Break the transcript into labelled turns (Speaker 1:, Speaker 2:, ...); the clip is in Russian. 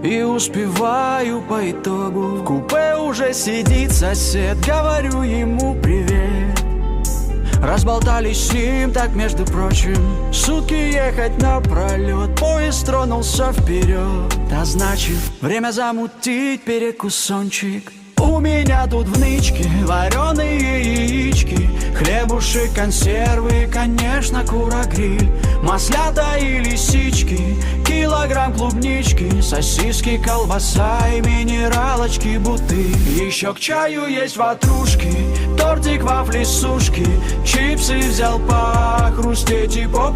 Speaker 1: и успеваю по итогу. В купе уже сидит сосед, говорю ему привет. Разболтались с ним так, между прочим, сутки ехать напролет. Поезд тронулся вперед, а значит, время замутить перекусончик. У меня тут в нычке вареные яички, хлебушек, консервы, конечно, кура-гриль, маслята и лисички, килограмм клубнички, сосиски, колбаса и минералочки, бутыль. Еще к чаю есть ватрушки, тортик, вафли, сушки, чипсы взял похрустеть и попкорн.